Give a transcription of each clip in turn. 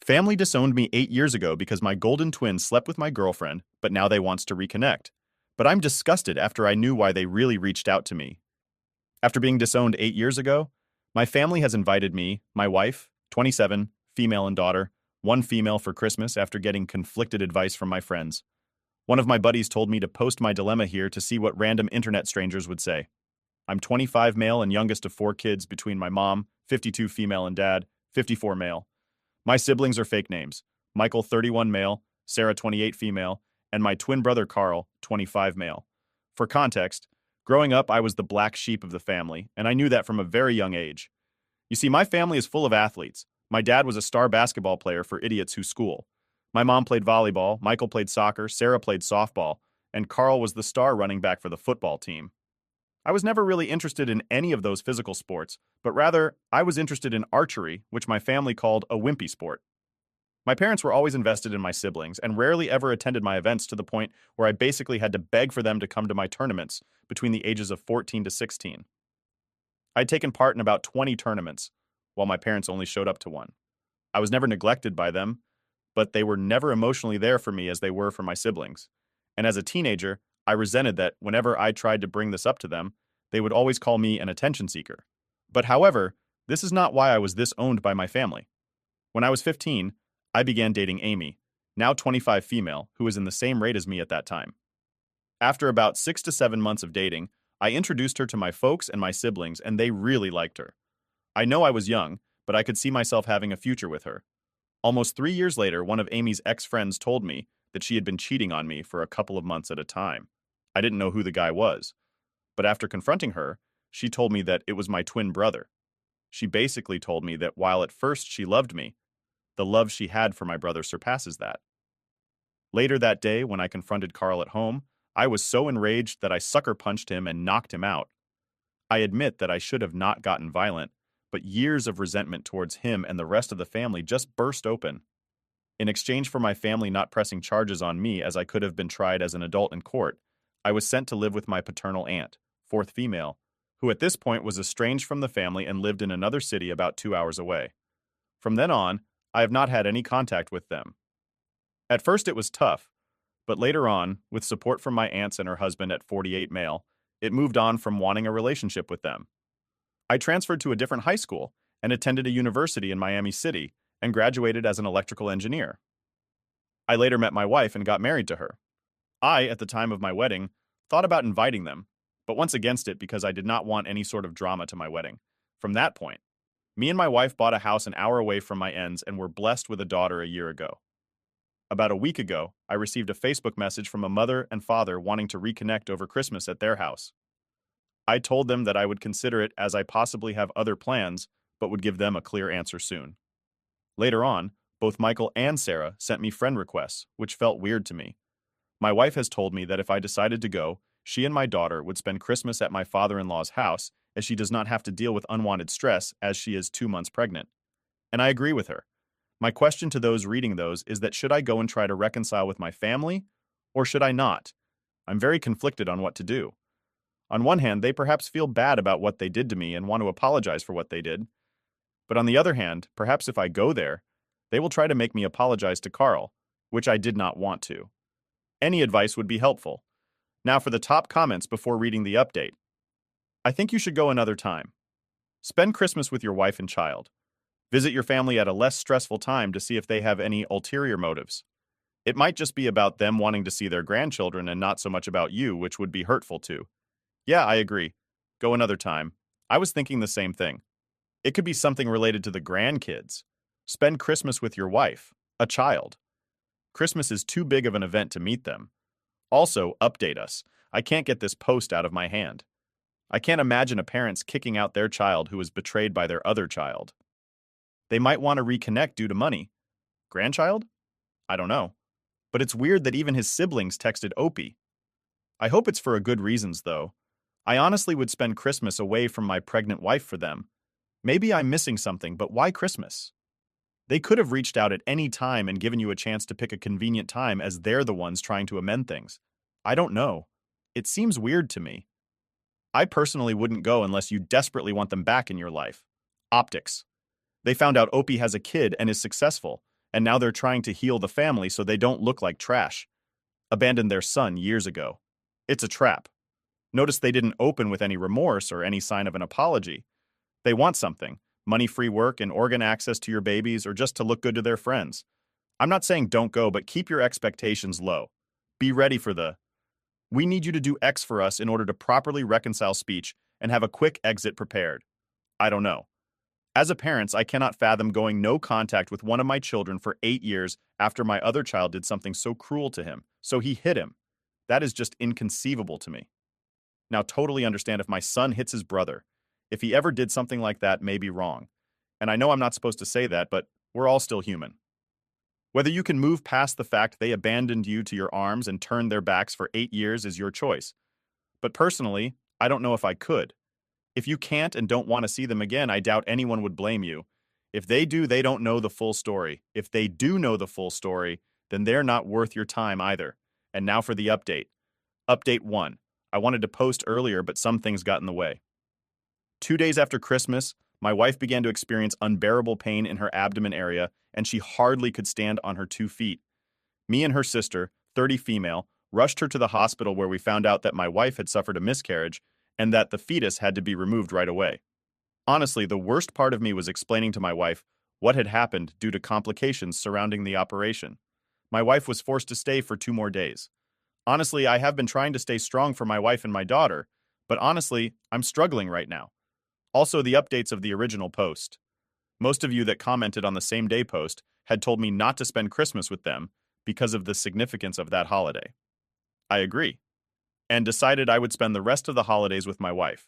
Family disowned me 8 years ago because my golden twin slept with my girlfriend, but now they wants to reconnect. But I'm disgusted after I knew why they really reached out to me. After being disowned 8 years ago, my family has invited me, my wife, 27, female and daughter, one female for Christmas after getting conflicted advice from my friends. One of my buddies told me to post my dilemma here to see what random internet strangers would say. I'm 25 male and youngest of 4 kids between my mom, 52 female and dad, 54 male. My siblings are fake names. Michael, 31 male, Sarah, 28 female, and my twin brother Carl, 25 male. For context, growing up I was the black sheep of the family, and I knew that from a very young age. You see, my family is full of athletes. My dad was a star basketball player for idiots who school. My mom played volleyball, Michael played soccer, Sarah played softball, and Carl was the star running back for the football team. I was never really interested in any of those physical sports, but rather, I was interested in archery, which my family called a wimpy sport. My parents were always invested in my siblings and rarely ever attended my events to the point where I basically had to beg for them to come to my tournaments between the ages of 14 to 16. I'd taken part in about 20 tournaments, while my parents only showed up to one. I was never neglected by them, but they were never emotionally there for me as they were for my siblings. And as a teenager, I resented that whenever I tried to bring this up to them, they would always call me an attention seeker. But however, this is not why I was disowned by my family. When I was 15, I began dating Amy, now 25 female, who was in the same rate as me at that time. After about 6 to 7 months of dating, I introduced her to my folks and my siblings, and they really liked her. I know I was young, but I could see myself having a future with her. Almost 3 years later, one of Amy's ex-friends told me that she had been cheating on me for a couple of months at a time. I didn't know who the guy was. But after confronting her, she told me that it was my twin brother. She basically told me that while at first she loved me, the love she had for my brother surpasses that. Later that day, when I confronted Carl at home, I was so enraged that I sucker punched him and knocked him out. I admit that I should have not gotten violent, but years of resentment towards him and the rest of the family just burst open. In exchange for my family not pressing charges on me as I could have been tried as an adult in court, I was sent to live with my paternal aunt, fourth female, who at this point was estranged from the family and lived in another city about 2 hours away. From then on, I have not had any contact with them. At first it was tough, but later on, with support from my aunts and her husband at 48 male, it moved on from wanting a relationship with them. I transferred to a different high school and attended a university in Miami City and graduated as an electrical engineer. I later met my wife and got married to her. I, at the time of my wedding, thought about inviting them, but once against it because I did not want any sort of drama to my wedding. From that point, me and my wife bought a house an hour away from my ends and were blessed with a daughter a year ago. About a week ago, I received a Facebook message from a mother and father wanting to reconnect over Christmas at their house. I told them that I would consider it as I possibly have other plans, but would give them a clear answer soon. Later on, both Michael and Sarah sent me friend requests, which felt weird to me. My wife has told me that if I decided to go, she and my daughter would spend Christmas at my father-in-law's house as she does not have to deal with unwanted stress as she is 2 months pregnant. And I agree with her. My question to those reading those is that should I go and try to reconcile with my family, or should I not? I'm very conflicted on what to do. On one hand, they perhaps feel bad about what they did to me and want to apologize for what they did. But on the other hand, perhaps if I go there, they will try to make me apologize to Carl, which I did not want to. Any advice would be helpful. Now for the top comments before reading the update. I think you should go another time. Spend Christmas with your wife and child. Visit your family at a less stressful time to see if they have any ulterior motives. It might just be about them wanting to see their grandchildren and not so much about you, which would be hurtful too. Yeah, I agree. Go another time. I was thinking the same thing. It could be something related to the grandkids. Spend Christmas with your wife, a child. Christmas is too big of an event to meet them. Also, update us. I can't get this post out of my hand. I can't imagine a parent's kicking out their child who was betrayed by their other child. They might want to reconnect due to money. Grandchild? I don't know. But it's weird that even his siblings texted Opie. I hope it's for a good reasons, though. I honestly would spend Christmas away from my pregnant wife for them. Maybe I'm missing something, but why Christmas? They could have reached out at any time and given you a chance to pick a convenient time as they're the ones trying to amend things. I don't know. It seems weird to me. I personally wouldn't go unless you desperately want them back in your life. Optics. They found out Opie has a kid and is successful, and now they're trying to heal the family so they don't look like trash. Abandoned their son years ago. It's a trap. Notice they didn't open with any remorse or any sign of an apology. They want something, money-free work and organ access to your babies or just to look good to their friends. I'm not saying don't go, but keep your expectations low. Be ready for we need you to do X for us in order to properly reconcile speech and have a quick exit prepared. I don't know. As a parent, I cannot fathom going no contact with one of my children for 8 years after my other child did something so cruel to him, so he hit him. That is just inconceivable to me. Now, totally understand if my son hits his brother. If he ever did something like that, may be wrong. And I know I'm not supposed to say that, but we're all still human. Whether you can move past the fact they abandoned you to your arms and turned their backs for 8 years is your choice. But personally, I don't know if I could. If you can't and don't want to see them again, I doubt anyone would blame you. If they do, they don't know the full story. If they do know the full story, then they're not worth your time either. And now for the update. Update 1. I wanted to post earlier, but some things got in the way. 2 days after Christmas, my wife began to experience unbearable pain in her abdomen area, and she hardly could stand on her 2 feet. Me and her sister, 30 female, rushed her to the hospital where we found out that my wife had suffered a miscarriage and that the fetus had to be removed right away. Honestly, the worst part of me was explaining to my wife what had happened due to complications surrounding the operation. My wife was forced to stay for 2 more days. Honestly, I have been trying to stay strong for my wife and my daughter, but honestly, I'm struggling right now. Also, the updates of the original post. Most of you that commented on the same day post had told me not to spend Christmas with them because of the significance of that holiday. I agree, and decided I would spend the rest of the holidays with my wife.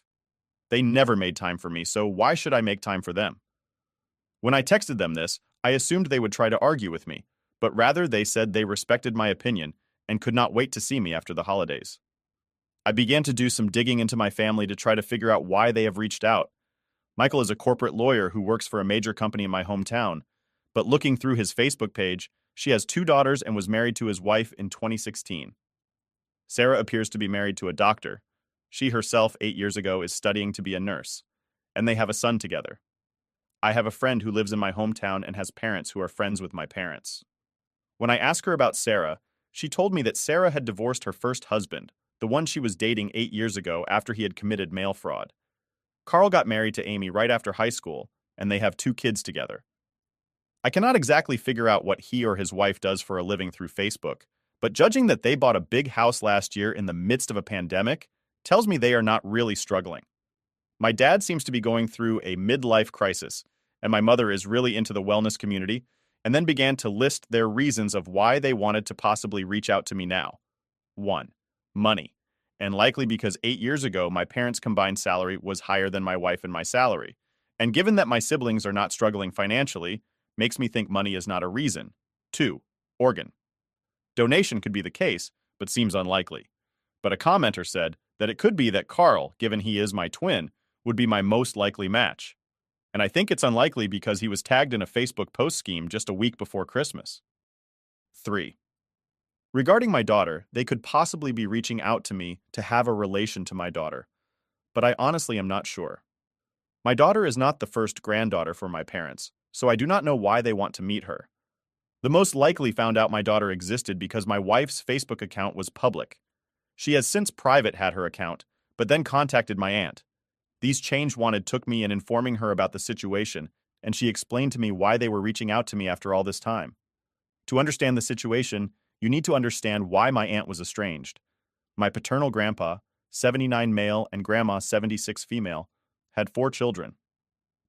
They never made time for me, so why should I make time for them? When I texted them this, I assumed they would try to argue with me, but rather they said they respected my opinion and could not wait to see me after the holidays. I began to do some digging into my family to try to figure out why they have reached out. Michael is a corporate lawyer who works for a major company in my hometown, but looking through his Facebook page, she has 2 daughters and was married to his wife in 2016. Sarah appears to be married to a doctor. She herself, 8 years ago, is studying to be a nurse, and they have a son together. I have a friend who lives in my hometown and has parents who are friends with my parents. When I asked her about Sarah, she told me that Sarah had divorced her first husband, the one she was dating 8 years ago after he had committed mail fraud. Carl got married to Amy right after high school, and they have 2 kids together. I cannot exactly figure out what he or his wife does for a living through Facebook, but judging that they bought a big house last year in the midst of a pandemic tells me they are not really struggling. My dad seems to be going through a midlife crisis, and my mother is really into the wellness community, and then began to list their reasons of why they wanted to possibly reach out to me now. 1. Money. And likely because 8 years ago, my parents' combined salary was higher than my wife and my salary. And given that my siblings are not struggling financially, makes me think money is not a reason. 2. Organ. Donation could be the case, but seems unlikely. But a commenter said that it could be that Carl, given he is my twin, would be my most likely match. And I think it's unlikely because he was tagged in a Facebook post scheme just a week before Christmas. 3. Regarding my daughter, they could possibly be reaching out to me to have a relation to my daughter, but I honestly am not sure. My daughter is not the first granddaughter for my parents, so I do not know why they want to meet her. The most likely found out my daughter existed because my wife's Facebook account was public. She has since private had her account, but then contacted my aunt. These change wanted took me in informing her about the situation, and she explained to me why they were reaching out to me after all this time. To understand the situation, you need to understand why my aunt was estranged. My paternal grandpa, 79 male and grandma, 76 female, had 4 children.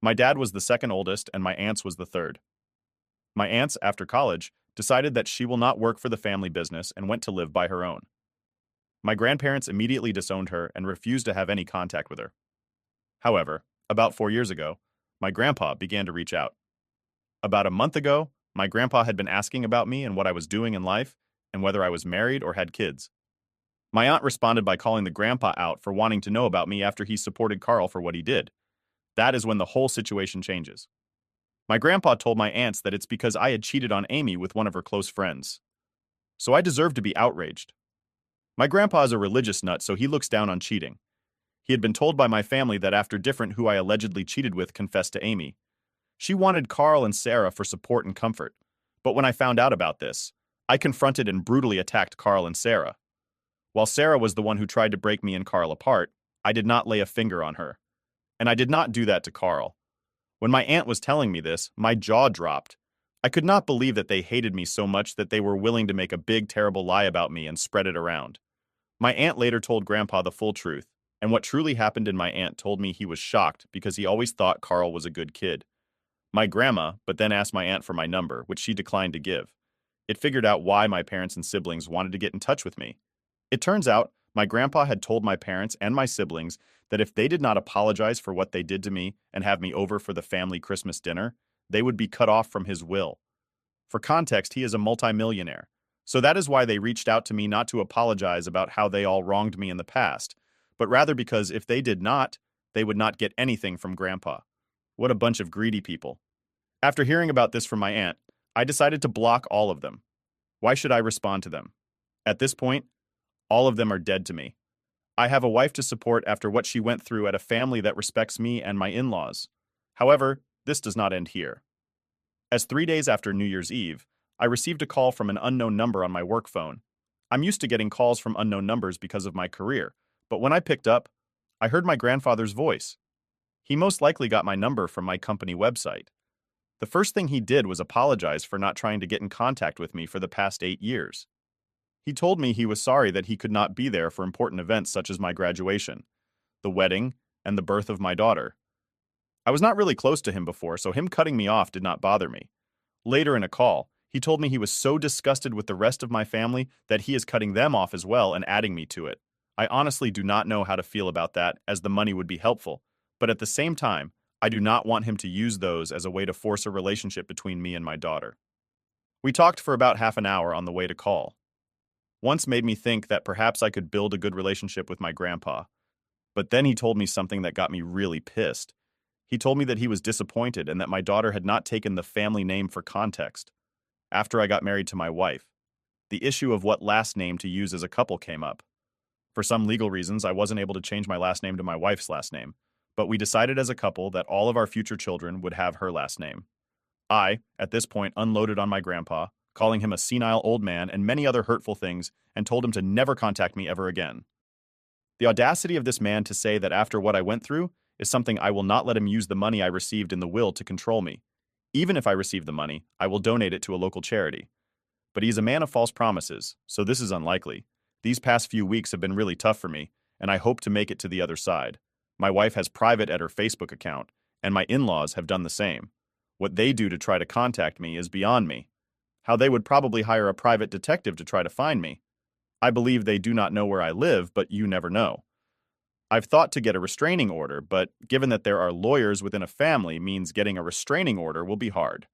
My dad was the second oldest and my aunt's was the third. My aunt's, after college, decided that she will not work for the family business and went to live by her own. My grandparents immediately disowned her and refused to have any contact with her. However, about 4 years ago, my grandpa began to reach out. About a month ago, my grandpa had been asking about me and what I was doing in life, and whether I was married or had kids. My aunt responded by calling the grandpa out for wanting to know about me after he supported Carl for what he did. That is when the whole situation changes. My grandpa told my aunts that it's because I had cheated on Amy with one of her close friends. So I deserve to be outraged. My grandpa is a religious nut, so he looks down on cheating. He had been told by my family that after different who I allegedly cheated with confessed to Amy. She wanted Carl and Sarah for support and comfort, But when I found out about this, I confronted and brutally attacked Carl and Sarah. While Sarah was the one who tried to break me and Carl apart, I did not lay a finger on her. And I did not do that to Carl. When my aunt was telling me this, my jaw dropped. I could not believe that they hated me so much that they were willing to make a big, terrible lie about me and spread it around. My aunt later told Grandpa the full truth, and what truly happened and my aunt told me he was shocked because he always thought Carl was a good kid. My grandma, but then asked my aunt for my number, which she declined to give. It figured out why my parents and siblings wanted to get in touch with me. It turns out, my grandpa had told my parents and my siblings that if they did not apologize for what they did to me and have me over for the family Christmas dinner, they would be cut off from his will. For context, he is a multimillionaire. So that is why they reached out to me not to apologize about how they all wronged me in the past, but rather because if they did not, they would not get anything from Grandpa. What a bunch of greedy people. After hearing about this from my aunt, I decided to block all of them. Why should I respond to them? At this point, all of them are dead to me. I have a wife to support after what she went through at a family that respects me and my in-laws. However, this does not end here. As 3 days after New Year's Eve, I received a call from an unknown number on my work phone. I'm used to getting calls from unknown numbers because of my career, but when I picked up, I heard my grandfather's voice. He most likely got my number from my company website. The first thing he did was apologize for not trying to get in contact with me for the past 8 years. He told me he was sorry that he could not be there for important events such as my graduation, the wedding, and the birth of my daughter. I was not really close to him before, so him cutting me off did not bother me. Later in a call, he told me he was so disgusted with the rest of my family that he is cutting them off as well and adding me to it. I honestly do not know how to feel about that, as the money would be helpful, but at the same time, I do not want him to use those as a way to force a relationship between me and my daughter. We talked for about half an hour on the way to call. Once made me think that perhaps I could build a good relationship with my grandpa. But then he told me something that got me really pissed. He told me that he was disappointed and that my daughter had not taken the family name for context. After I got married to my wife, the issue of what last name to use as a couple came up. For some legal reasons, I wasn't able to change my last name to my wife's last name, but we decided as a couple that all of our future children would have her last name. I, at this point, unloaded on my grandpa, calling him a senile old man and many other hurtful things, and told him to never contact me ever again. The audacity of this man to say that after what I went through is something I will not let him use the money I received in the will to control me. Even if I receive the money, I will donate it to a local charity. But he is a man of false promises, so this is unlikely. These past few weeks have been really tough for me, and I hope to make it to the other side. My wife has private at her Facebook account, and my in-laws have done the same. What they do to try to contact me is beyond me. How they would probably hire a private detective to try to find me. I believe they do not know where I live, but you never know. I've thought to get a restraining order, but given that there are lawyers within a family means getting a restraining order will be hard.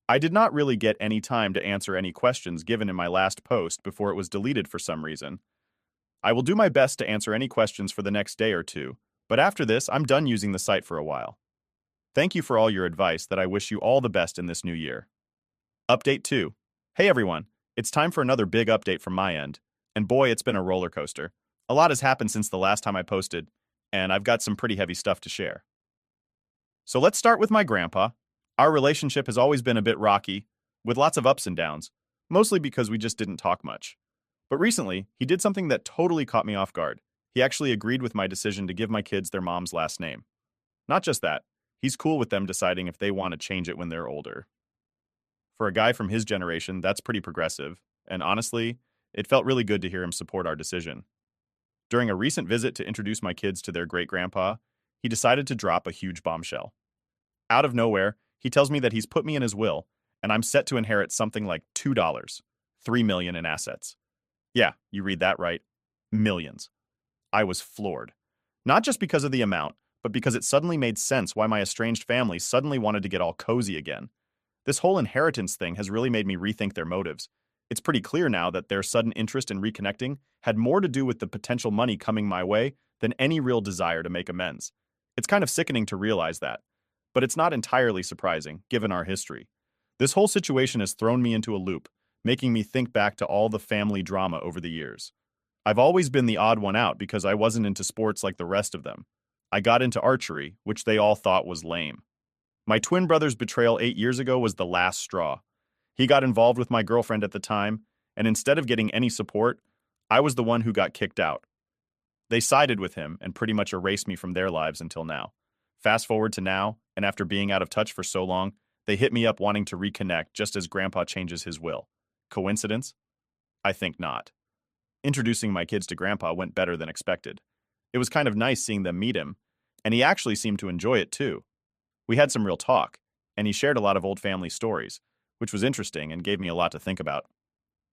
I did not really get any time to answer any questions given in my last post before it was deleted for some reason. I will do my best to answer any questions for the next day or two, but after this, I'm done using the site for a while. Thank you for all your advice that I wish you all the best in this new year. Update 2. Hey everyone, it's time for another big update from my end. And boy, it's been a roller coaster. A lot has happened since the last time I posted, and I've got some pretty heavy stuff to share. So let's start with my grandpa. Our relationship has always been a bit rocky, with lots of ups and downs, mostly because we just didn't talk much. But recently, he did something that totally caught me off guard. He actually agreed with my decision to give my kids their mom's last name. Not just that, he's cool with them deciding if they want to change it when they're older. For a guy from his generation, that's pretty progressive, and honestly, it felt really good to hear him support our decision. During a recent visit to introduce my kids to their great-grandpa, he decided to drop a huge bombshell. Out of nowhere, he tells me that he's put me in his will, and I'm set to inherit something like $2, $3 million in assets. Yeah, you read that right. Millions. I was floored. Not just because of the amount, but because it suddenly made sense why my estranged family suddenly wanted to get all cozy again. This whole inheritance thing has really made me rethink their motives. It's pretty clear now that their sudden interest in reconnecting had more to do with the potential money coming my way than any real desire to make amends. It's kind of sickening to realize that, but it's not entirely surprising, given our history. This whole situation has thrown me into a loop, making me think back to all the family drama over the years. I've always been the odd one out because I wasn't into sports like the rest of them. I got into archery, which they all thought was lame. My twin brother's betrayal 8 years ago was the last straw. He got involved with my girlfriend at the time, and instead of getting any support, I was the one who got kicked out. They sided with him and pretty much erased me from their lives until now. Fast forward to now, and after being out of touch for so long, they hit me up wanting to reconnect just as Grandpa changes his will. Coincidence? I think not. Introducing my kids to Grandpa went better than expected. It was kind of nice seeing them meet him, and he actually seemed to enjoy it too. We had some real talk, and he shared a lot of old family stories, which was interesting and gave me a lot to think about.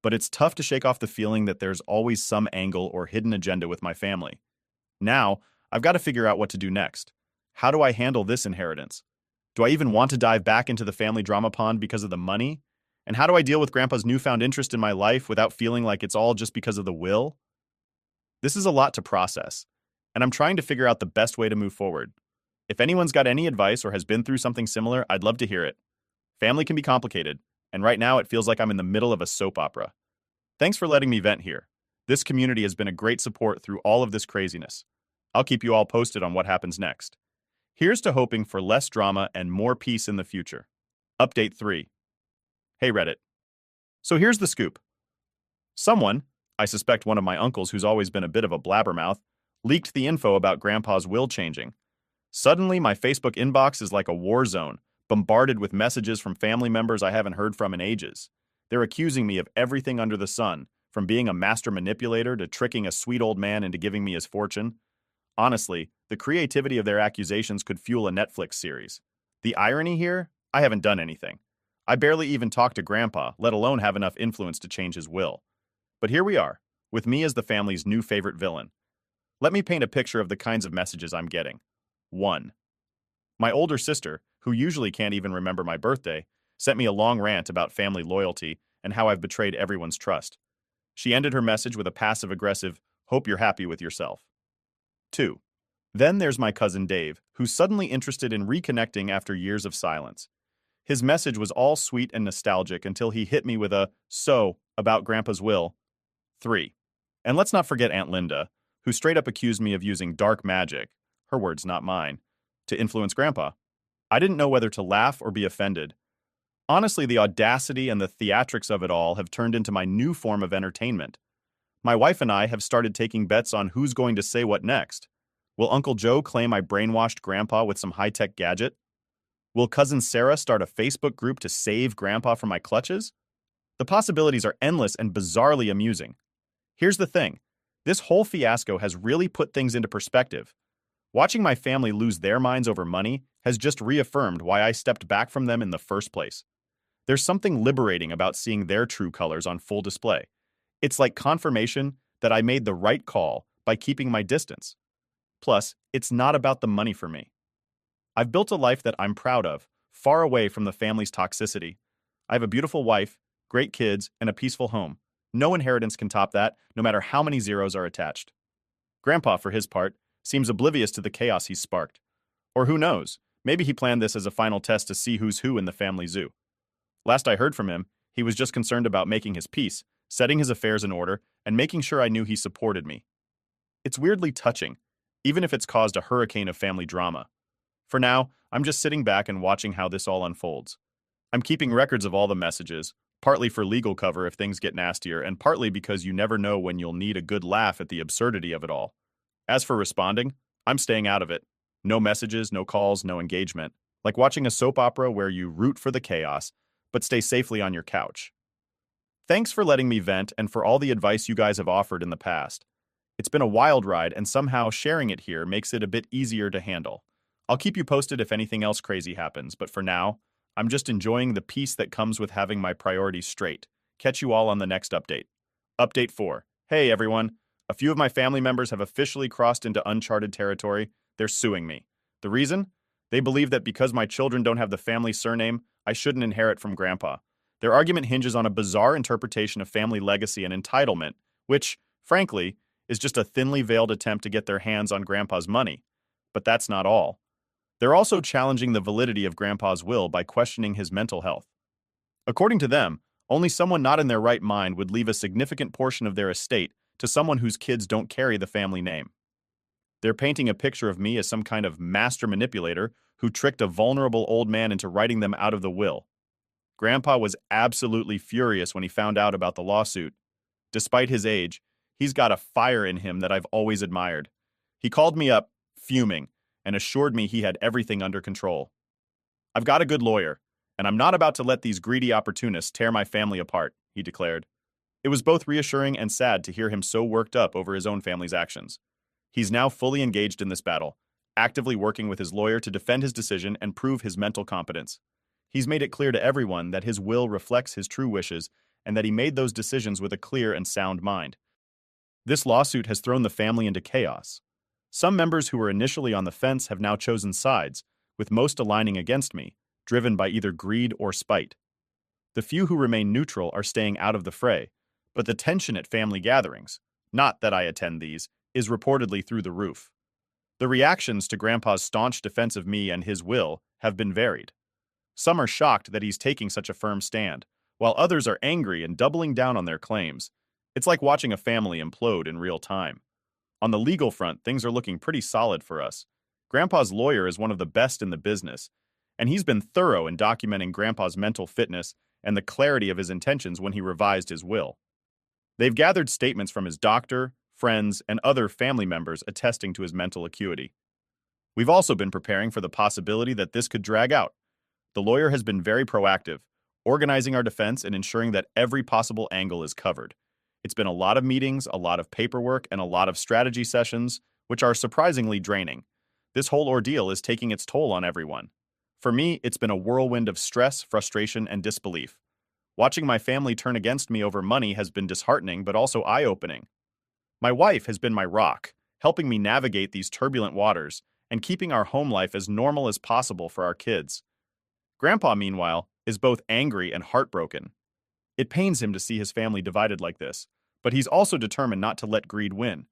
But it's tough to shake off the feeling that there's always some angle or hidden agenda with my family. Now, I've got to figure out what to do next. How do I handle this inheritance? Do I even want to dive back into the family drama pond because of the money? And how do I deal with Grandpa's newfound interest in my life without feeling like it's all just because of the will? This is a lot to process, and I'm trying to figure out the best way to move forward. If anyone's got any advice or has been through something similar, I'd love to hear it. Family can be complicated, and right now it feels like I'm in the middle of a soap opera. Thanks for letting me vent here. This community has been a great support through all of this craziness. I'll keep you all posted on what happens next. Here's to hoping for less drama and more peace in the future. Update 3. Hey Reddit. So here's the scoop. Someone, I suspect one of my uncles who's always been a bit of a blabbermouth, leaked the info about Grandpa's will changing. Suddenly, my Facebook inbox is like a war zone, bombarded with messages from family members I haven't heard from in ages. They're accusing me of everything under the sun, from being a master manipulator to tricking a sweet old man into giving me his fortune. Honestly, the creativity of their accusations could fuel a Netflix series. The irony here? I haven't done anything. I barely even talked to Grandpa, let alone have enough influence to change his will. But here we are, with me as the family's new favorite villain. Let me paint a picture of the kinds of messages I'm getting. 1. My older sister, who usually can't even remember my birthday, sent me a long rant about family loyalty and how I've betrayed everyone's trust. She ended her message with a passive-aggressive, "Hope you're happy with yourself." 2. Then there's my cousin Dave, who's suddenly interested in reconnecting after years of silence. His message was all sweet and nostalgic until he hit me with a "so" about Grandpa's will. 3. And let's not forget Aunt Linda, who straight up accused me of using dark magic, her words not mine, to influence Grandpa. I didn't know whether to laugh or be offended. Honestly, the audacity and the theatrics of it all have turned into my new form of entertainment. My wife and I have started taking bets on who's going to say what next. Will Uncle Joe claim I brainwashed Grandpa with some high-tech gadget? Will Cousin Sarah start a Facebook group to save Grandpa from my clutches? The possibilities are endless and bizarrely amusing. Here's the thing. This whole fiasco has really put things into perspective. Watching my family lose their minds over money has just reaffirmed why I stepped back from them in the first place. There's something liberating about seeing their true colors on full display. It's like confirmation that I made the right call by keeping my distance. Plus, it's not about the money for me. I've built a life that I'm proud of, far away from the family's toxicity. I have a beautiful wife, great kids, and a peaceful home. No inheritance can top that, no matter how many zeros are attached. Grandpa, for his part, seems oblivious to the chaos he's sparked. Or who knows, maybe he planned this as a final test to see who's who in the family zoo. Last I heard from him, he was just concerned about making his peace, setting his affairs in order, and making sure I knew he supported me. It's weirdly touching, even if it's caused a hurricane of family drama. For now, I'm just sitting back and watching how this all unfolds. I'm keeping records of all the messages, partly for legal cover if things get nastier, and partly because you never know when you'll need a good laugh at the absurdity of it all. As for responding, I'm staying out of it. No messages, no calls, no engagement. Like watching a soap opera where you root for the chaos, but stay safely on your couch. Thanks for letting me vent and for all the advice you guys have offered in the past. It's been a wild ride, and somehow sharing it here makes it a bit easier to handle. I'll keep you posted if anything else crazy happens, but for now, I'm just enjoying the peace that comes with having my priorities straight. Catch you all on the next update. Update 4. Hey everyone. A few of my family members have officially crossed into uncharted territory. They're suing me. The reason? They believe that because my children don't have the family surname, I shouldn't inherit from Grandpa. Their argument hinges on a bizarre interpretation of family legacy and entitlement, which, frankly, is just a thinly veiled attempt to get their hands on Grandpa's money. But that's not all. They're also challenging the validity of Grandpa's will by questioning his mental health. According to them, only someone not in their right mind would leave a significant portion of their estate to someone whose kids don't carry the family name. They're painting a picture of me as some kind of master manipulator who tricked a vulnerable old man into writing them out of the will. Grandpa was absolutely furious when he found out about the lawsuit. Despite his age, he's got a fire in him that I've always admired. He called me up, fuming, and assured me he had everything under control. "I've got a good lawyer, and I'm not about to let these greedy opportunists tear my family apart," he declared. It was both reassuring and sad to hear him so worked up over his own family's actions. He's now fully engaged in this battle, actively working with his lawyer to defend his decision and prove his mental competence. He's made it clear to everyone that his will reflects his true wishes and that he made those decisions with a clear and sound mind. This lawsuit has thrown the family into chaos. Some members who were initially on the fence have now chosen sides, with most aligning against me, driven by either greed or spite. The few who remain neutral are staying out of the fray, but the tension at family gatherings, not that I attend these, is reportedly through the roof. The reactions to Grandpa's staunch defense of me and his will have been varied. Some are shocked that he's taking such a firm stand, while others are angry and doubling down on their claims. It's like watching a family implode in real time. On the legal front, things are looking pretty solid for us. Grandpa's lawyer is one of the best in the business, and he's been thorough in documenting Grandpa's mental fitness and the clarity of his intentions when he revised his will. They've gathered statements from his doctor, friends, and other family members attesting to his mental acuity. We've also been preparing for the possibility that this could drag out. The lawyer has been very proactive, organizing our defense and ensuring that every possible angle is covered. It's been a lot of meetings, a lot of paperwork, and a lot of strategy sessions, which are surprisingly draining. This whole ordeal is taking its toll on everyone. For me, it's been a whirlwind of stress, frustration, and disbelief. Watching my family turn against me over money has been disheartening but also eye-opening. My wife has been my rock, helping me navigate these turbulent waters and keeping our home life as normal as possible for our kids. Grandpa, meanwhile, is both angry and heartbroken. It pains him to see his family divided like this, but he's also determined not to let greed win.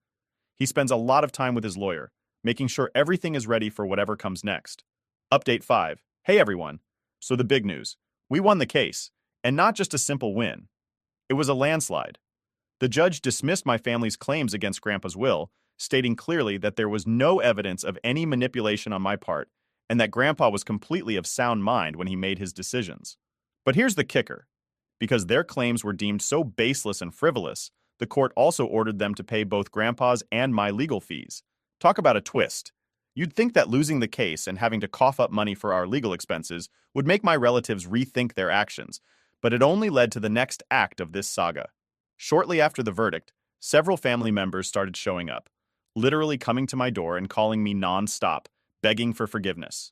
He spends a lot of time with his lawyer, making sure everything is ready for whatever comes next. Update 5. Hey everyone. So the big news. We won the case, and not just a simple win. It was a landslide. The judge dismissed my family's claims against Grandpa's will, stating clearly that there was no evidence of any manipulation on my part, and that Grandpa was completely of sound mind when he made his decisions. But here's the kicker. Because their claims were deemed so baseless and frivolous, the court also ordered them to pay both Grandpa's and my legal fees. Talk about a twist. You'd think that losing the case and having to cough up money for our legal expenses would make my relatives rethink their actions, but it only led to the next act of this saga. Shortly after the verdict, several family members started showing up, literally coming to my door and calling me non-stop, begging for forgiveness.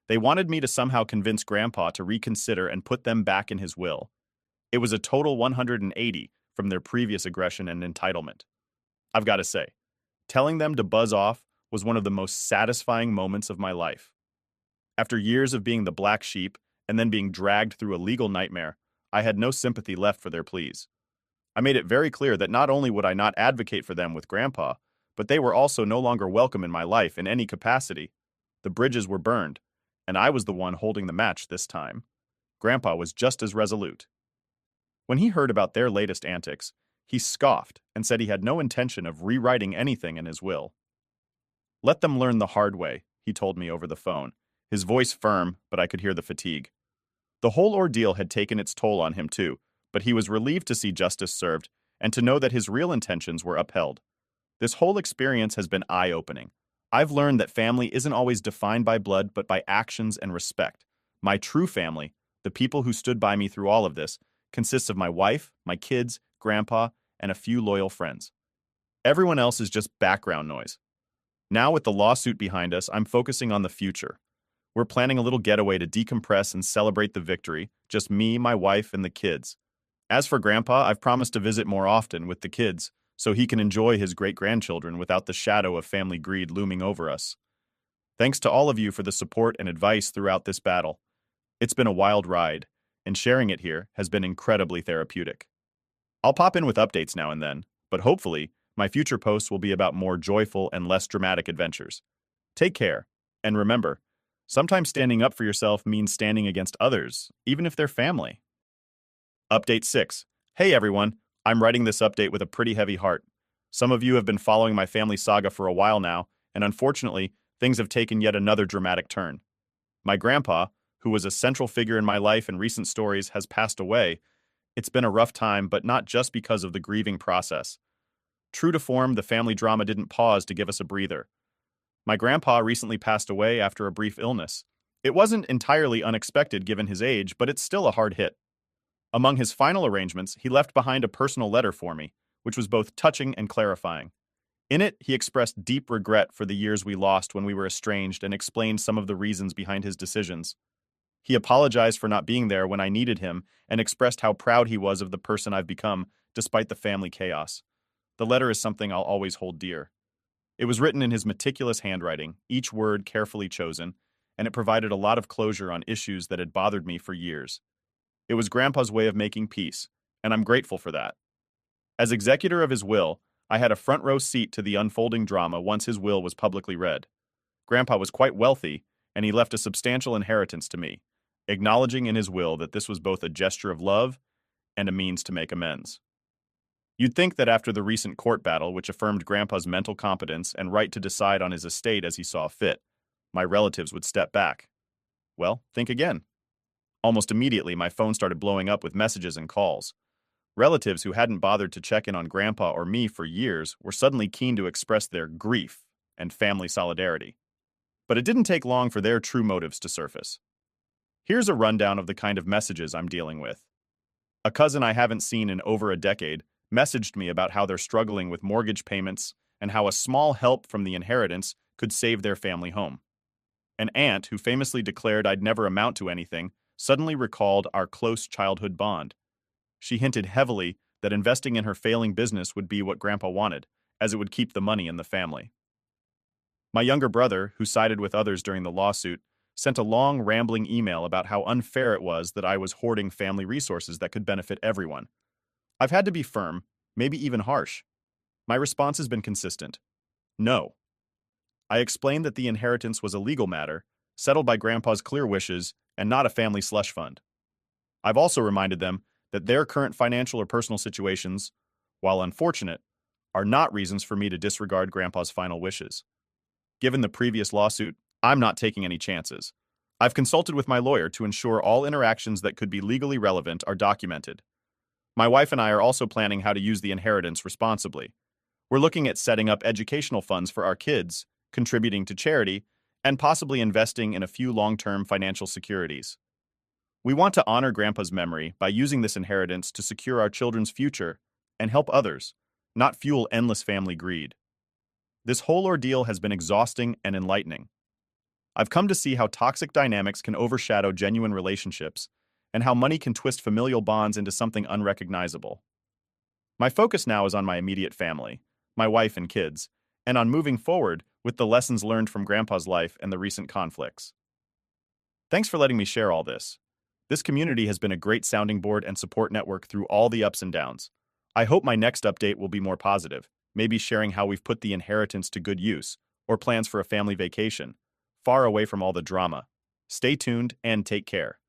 They wanted me to somehow convince Grandpa to reconsider and put them back in his will. It was a total 180 from their previous aggression and entitlement. I've got to say, telling them to buzz off was one of the most satisfying moments of my life. After years of being the black sheep and then being dragged through a legal nightmare, I had no sympathy left for their pleas. I made it very clear that not only would I not advocate for them with Grandpa, but they were also no longer welcome in my life in any capacity. The bridges were burned, and I was the one holding the match this time. Grandpa was just as resolute. When he heard about their latest antics, he scoffed and said he had no intention of rewriting anything in his will. "Let them learn the hard way," he told me over the phone, his voice firm, but I could hear the fatigue. The whole ordeal had taken its toll on him too, but he was relieved to see justice served and to know that his real intentions were upheld. This whole experience has been eye-opening. I've learned that family isn't always defined by blood but by actions and respect. My true family, the people who stood by me through all of this, consists of my wife, my kids, Grandpa, and a few loyal friends. Everyone else is just background noise. Now with the lawsuit behind us, I'm focusing on the future. We're planning a little getaway to decompress and celebrate the victory, just me, my wife, and the kids. As for Grandpa, I've promised to visit more often with the kids, so he can enjoy his great-grandchildren without the shadow of family greed looming over us. Thanks to all of you for the support and advice throughout this battle. It's been a wild ride, and sharing it here has been incredibly therapeutic. I'll pop in with updates now and then, but hopefully, my future posts will be about more joyful and less dramatic adventures. Take care, and remember, sometimes standing up for yourself means standing against others, even if they're family. Update 6. Hey everyone, I'm writing this update with a pretty heavy heart. Some of you have been following my family saga for a while now, and unfortunately, things have taken yet another dramatic turn. My grandpa, who was a central figure in my life in recent stories, has passed away, it's been a rough time, but not just because of the grieving process. True to form, the family drama didn't pause to give us a breather. My grandpa recently passed away after a brief illness. It wasn't entirely unexpected given his age, but it's still a hard hit. Among his final arrangements, he left behind a personal letter for me, which was both touching and clarifying. In it, he expressed deep regret for the years we lost when we were estranged and explained some of the reasons behind his decisions. He apologized for not being there when I needed him and expressed how proud he was of the person I've become, despite the family chaos. The letter is something I'll always hold dear. It was written in his meticulous handwriting, each word carefully chosen, and it provided a lot of closure on issues that had bothered me for years. It was Grandpa's way of making peace, and I'm grateful for that. As executor of his will, I had a front row seat to the unfolding drama once his will was publicly read. Grandpa was quite wealthy, and he left a substantial inheritance to me, acknowledging in his will that this was both a gesture of love and a means to make amends. You'd think that after the recent court battle, which affirmed Grandpa's mental competence and right to decide on his estate as he saw fit, my relatives would step back. Well, think again. Almost immediately, my phone started blowing up with messages and calls. Relatives who hadn't bothered to check in on Grandpa or me for years were suddenly keen to express their grief and family solidarity. But it didn't take long for their true motives to surface. Here's a rundown of the kind of messages I'm dealing with. A cousin I haven't seen in over a decade messaged me about how they're struggling with mortgage payments and how a small help from the inheritance could save their family home. An aunt who famously declared I'd never amount to anything suddenly recalled our close childhood bond. She hinted heavily that investing in her failing business would be what Grandpa wanted, as it would keep the money in the family. My younger brother, who sided with others during the lawsuit, sent a long, rambling email about how unfair it was that I was hoarding family resources that could benefit everyone. I've had to be firm, maybe even harsh. My response has been consistent. No. I explained that the inheritance was a legal matter, settled by Grandpa's clear wishes, and not a family slush fund. I've also reminded them that their current financial or personal situations, while unfortunate, are not reasons for me to disregard Grandpa's final wishes. Given the previous lawsuit, I'm not taking any chances. I've consulted with my lawyer to ensure all interactions that could be legally relevant are documented. My wife and I are also planning how to use the inheritance responsibly. We're looking at setting up educational funds for our kids, contributing to charity, and possibly investing in a few long-term financial securities. We want to honor Grandpa's memory by using this inheritance to secure our children's future and help others, not fuel endless family greed. This whole ordeal has been exhausting and enlightening. I've come to see how toxic dynamics can overshadow genuine relationships and how money can twist familial bonds into something unrecognizable. My focus now is on my immediate family, my wife and kids, and on moving forward with the lessons learned from Grandpa's life and the recent conflicts. Thanks for letting me share all this. This community has been a great sounding board and support network through all the ups and downs. I hope my next update will be more positive, maybe sharing how we've put the inheritance to good use, or plans for a family vacation, far away from all the drama. Stay tuned and take care.